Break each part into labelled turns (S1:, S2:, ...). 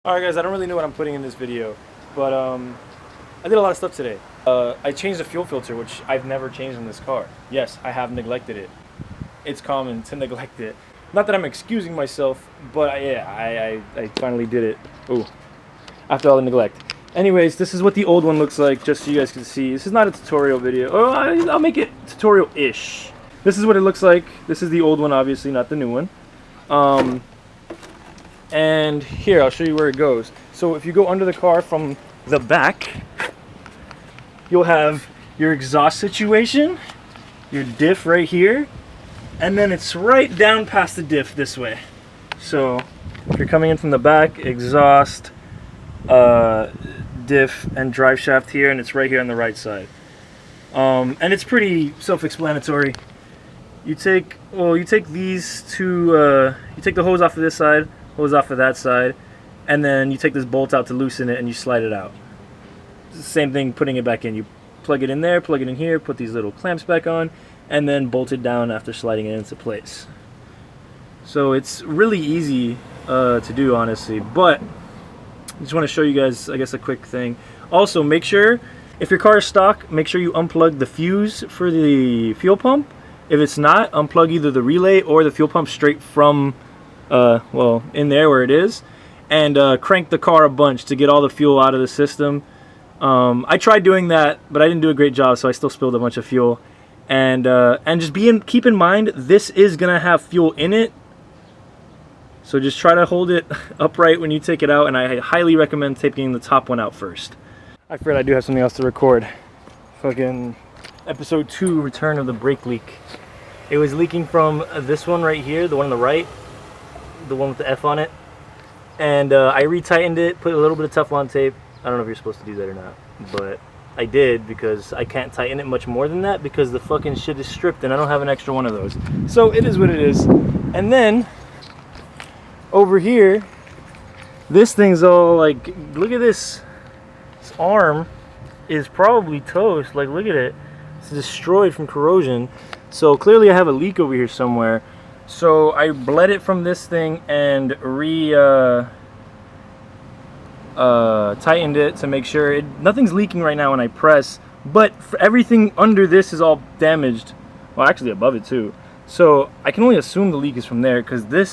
S1: Alright guys, I don't really know what I'm putting in this video, but I did a lot of stuff today. I changed the fuel filter, which I've never changed in this car. Yes, I have neglected it. It's common to neglect it. Not that I'm excusing myself, but yeah, I finally did it. Ooh, after all the neglect. Anyways, this is what the old one looks like, just so you guys can see. This is not a tutorial video. Oh, I'll make it tutorial-ish. This is what it looks like. This is the old one, obviously, not the new one. And here, I'll show you where it goes. So if you go under the car from the back, you'll have your exhaust situation, your diff right here, and then it's right down past the diff this way. So if you're coming in from the back, exhaust, diff, and drive shaft here, and it's right here on the right side. And it's pretty self-explanatory. You take these two, you take the hose off of this side, hose off of that side, and then you take this bolt out to loosen it and you slide it out. It's the same thing putting it back in. You plug it in there, plug it in here, put these little clamps back on, and then bolt it down after sliding it into place. So it's really easy to do, honestly, but I just want to show you guys, I guess, a quick thing. Also, make sure, if your car is stock, make sure you unplug the fuse for the fuel pump. If it's not, unplug either the relay or the fuel pump straight from well, in there where it is, and crank the car a bunch to get all the fuel out of the system. I tried doing that, but I didn't do a great job, so I still spilled a bunch of fuel. And just keep in mind, this is gonna have fuel in it, so just try to hold it upright when you take it out, and I highly recommend taking the top one out first. I forgot I do have something else to record. Fucking episode 2, return of the brake leak. It was leaking from this one right here, the one on the right, the one with the F on it, and I retightened it, put a little bit of Teflon tape. I don't know if you're supposed to do that or not, but I did, because I can't tighten it much more than that because the fucking shit is stripped and I don't have an extra one of those. So it is what it is. And then over here, this thing's all like, look at this. This arm is probably toast. Like, look at it. It's destroyed from corrosion. So clearly I have a leak over here somewhere. So I bled it from this thing and tightened it to make sure nothing's leaking right now when I press, but everything under this is all damaged. Well, actually above it too. So I can only assume the leak is from there, because the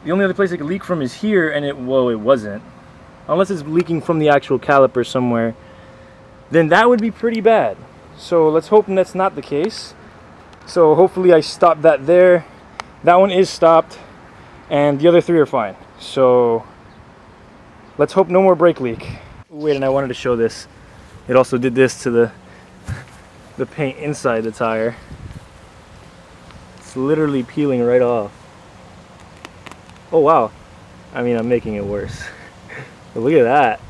S1: only other place it could leak from is here, and it wasn't. Unless it's leaking from the actual caliper somewhere, then that would be pretty bad. So let's hope that's not the case. So hopefully I stopped that there. That one is stopped, and the other 3 are fine. So let's hope no more brake leak. Wait, and I wanted to show this. It also did this to the paint inside the tire. It's literally peeling right off. Oh wow. I mean, I'm making it worse. But look at that.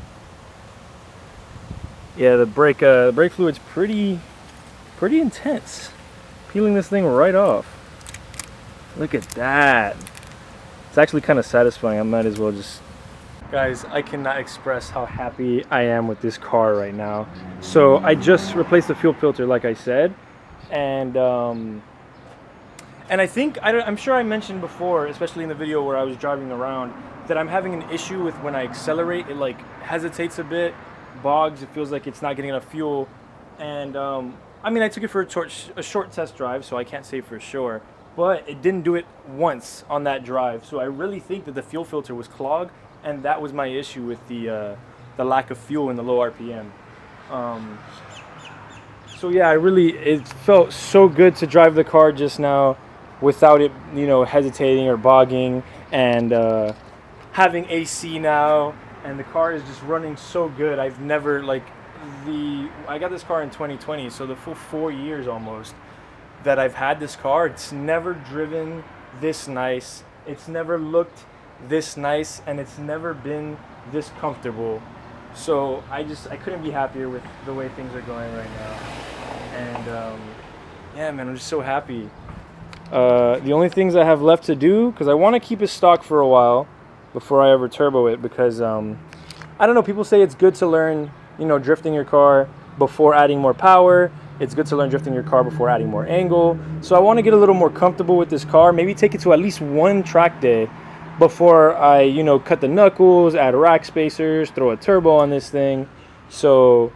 S1: Yeah, the brake fluid's pretty intense. Peeling this thing right off. Look at that. It's actually kind of satisfying. I might as well just... Guys, I cannot express how happy I am with this car right now. So I just replaced the fuel filter, like I said, and I think, I'm sure I mentioned before, especially in the video where I was driving around, that I'm having an issue with when I accelerate. It like hesitates a bit, bogs, it feels like it's not getting enough fuel. And I mean, I took it for a short test drive, so I can't say for sure, but it didn't do it once on that drive. So I really think that the fuel filter was clogged, and that was my issue with the lack of fuel in the low RPM. So yeah, it felt so good to drive the car just now without it, hesitating or bogging, and having AC now, and the car is just running so good. I've never, I got this car in 2020, so the full 4 years almost that I've had this car, it's never driven this nice, it's never looked this nice, and it's never been this comfortable. So I couldn't be happier with the way things are going right now. And yeah, man, I'm just so happy. The only things I have left to do, because I want to keep it stock for a while before I ever turbo it, because I don't know, people say it's good to learn, drifting your car before adding more power. It's good to learn drifting your car before adding more angle. So I want to get a little more comfortable with this car, maybe take it to at least one track day before I, cut the knuckles, add rack spacers, throw a turbo on this thing. So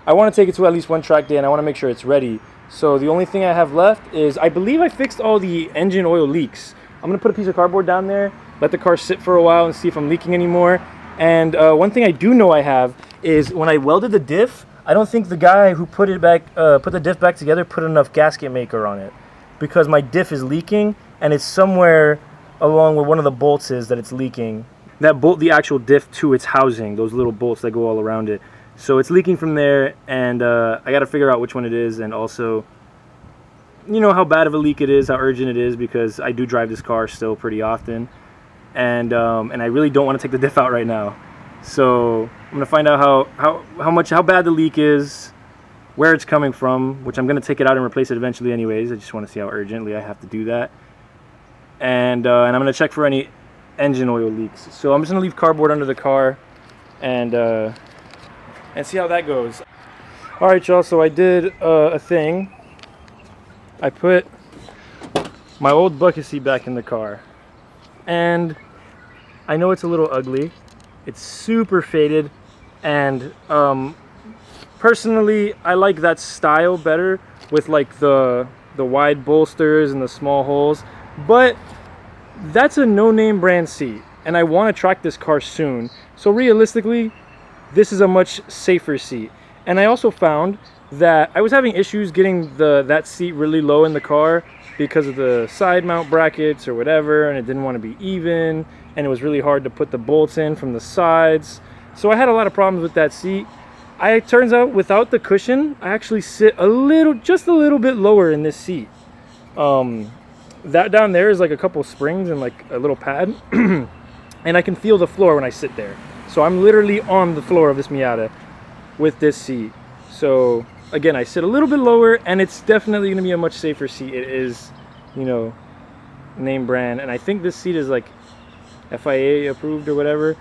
S1: I want to take it to at least one track day, and I want to make sure it's ready. So the only thing I have left is, I believe I fixed all the engine oil leaks. I'm going to put a piece of cardboard down there, let the car sit for a while and see if I'm leaking anymore. And one thing I do know I have is, when I welded the diff, I don't think the guy who put the diff back together put enough gasket maker on it, because my diff is leaking, and it's somewhere along where one of the bolts is that it's leaking. That bolt the actual diff to its housing, those little bolts that go all around it. So it's leaking from there, and I got to figure out which one it is, and also, how bad of a leak it is, how urgent it is, because I do drive this car still pretty often, and I really don't want to take the diff out right now. So I'm gonna find out how bad the leak is, where it's coming from, which I'm gonna take it out and replace it eventually anyways. I just want to see how urgently I have to do that, and I'm gonna check for any engine oil leaks. So I'm just gonna leave cardboard under the car, and see how that goes. All right, y'all. So I did a thing. I put my old bucket seat back in the car, and I know it's a little ugly. It's super faded, and personally, I like that style better, with like the wide bolsters and the small holes. But that's a no-name brand seat, and I want to track this car soon. So realistically, this is a much safer seat. And I also found that I was having issues getting that seat really low in the car because of the side mount brackets or whatever, and it didn't want to be even, and it was really hard to put the bolts in from the sides. So I had a lot of problems with that seat. It turns out, without the cushion, I actually sit just a little bit lower in this seat. That down there is like a couple springs and like a little pad, and I can feel the floor when I sit there. So I'm literally on the floor of this Miata with this seat. So again, I sit a little bit lower, and it's definitely going to be a much safer seat. It is, name brand, and I think this seat is like FIA approved or whatever.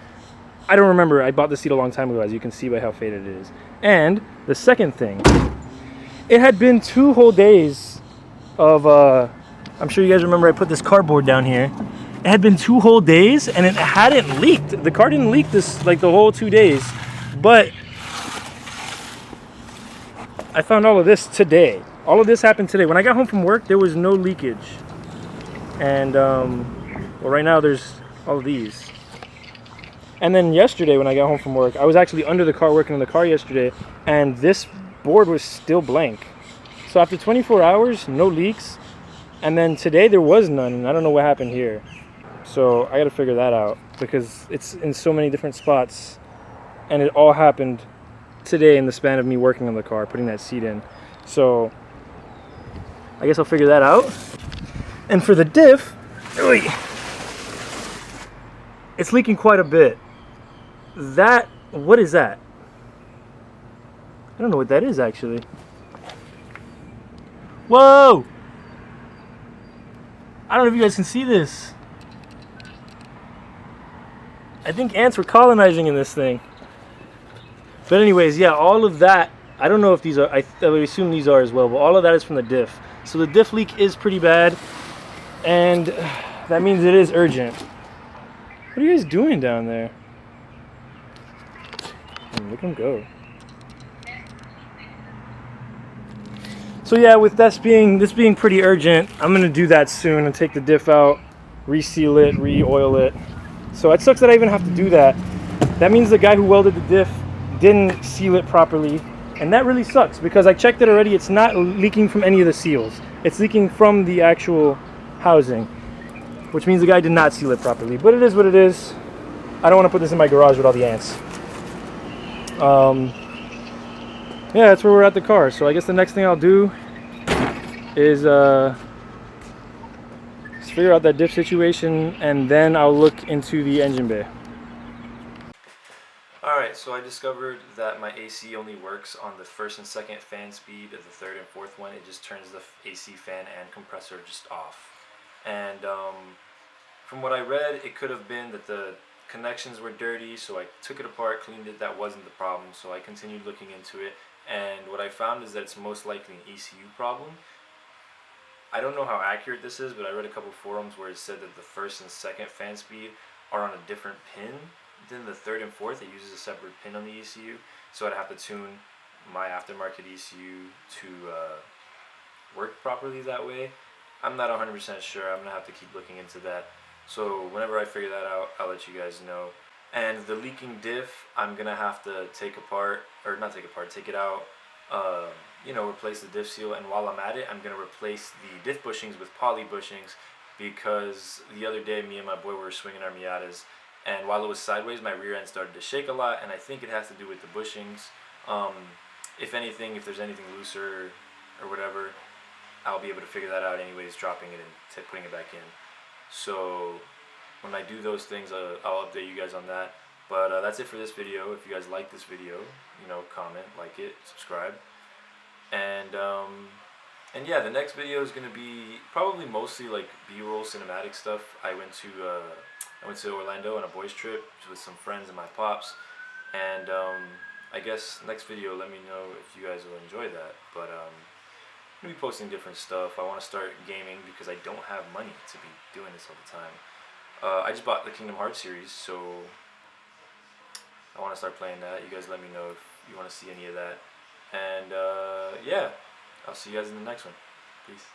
S1: I don't remember. I bought this seat a long time ago, as you can see by how faded it is. And the second thing, it had been 2 whole days of I'm sure you guys remember I put this cardboard down here. It had been 2 whole days, and it hadn't leaked. The car didn't leak this like the whole 2 days, but I found all of this today. All of this happened today. When I got home from work, there was no leakage. And well, right now there's all of these. And then yesterday when I got home from work, I was actually under the car working on the car yesterday, and this board was still blank. So after 24 hours, no leaks. And then today there was none, and I don't know what happened here. So I got to figure that out, because it's in so many different spots, and it all happened today in the span of me working on the car, putting that seat in. So I guess I'll figure that out. And for the diff, it's leaking quite a bit. What is that? I don't know what that is, actually. Whoa! I don't know if you guys can see this. I think ants were colonizing in this thing. But anyways, yeah, all of that, I don't know if these are, I would assume these are as well, but all of that is from the diff. So the diff leak is pretty bad, and that means it is urgent. What are you guys doing down there? Look at them go. So yeah, with this being pretty urgent, I'm gonna do that soon and take the diff out, reseal it, re-oil it. So it sucks that I even have to do that. That means the guy who welded the diff didn't seal it properly, and that really sucks, because I checked it already. It's not leaking from any of the seals. It's leaking from the actual housing, which means the guy did not seal it properly. But it is what it is. I don't want to put this in my garage with all the ants. Yeah, that's where we're at the car. So I guess the next thing I'll do is figure out that diff situation, and then I'll look into the engine bay. Alright, so I discovered that my AC only works on the first and second fan speed. Of the third and fourth one, it just turns the AC fan and compressor just off. And from what I read, it could have been that the connections were dirty, so I took it apart, cleaned it. That wasn't the problem, so I continued looking into it, and what I found is that it's most likely an ECU problem. I don't know how accurate this is, but I read a couple forums where it said that the first and second fan speed are on a different pin than the third and fourth. It uses a separate pin on the ECU, so I'd have to tune my aftermarket ECU to work properly that way. I'm not 100% sure. I'm gonna have to keep looking into that. So whenever I figure that out, I'll let you guys know. And the leaking diff, I'm gonna have to take apart, or not take apart, take it out. You know, replace the diff seal. And while I'm at it, I'm gonna replace the diff bushings with poly bushings, because the other day me and my boy were swinging our Miatas, and while it was sideways, my rear end started to shake a lot, and I think it has to do with the bushings. If anything, if there's anything looser or whatever, I'll be able to figure that out anyways, dropping it and putting it back in. So when I do those things, I'll update you guys on that. But that's it for this video. If you guys like this video, you know, comment, like it, subscribe. And yeah, the next video is gonna be probably mostly like B-roll cinematic stuff. I went to Orlando on a boys trip with some friends and my pops, and I guess next video, let me know if you guys will enjoy that. But I'm gonna be posting different stuff. I want to start gaming because I don't have money to be doing this all the time. I just bought the Kingdom Hearts series, so I want to start playing that. You guys let me know if you want to see any of that. And yeah, I'll see you guys in the next one. Peace.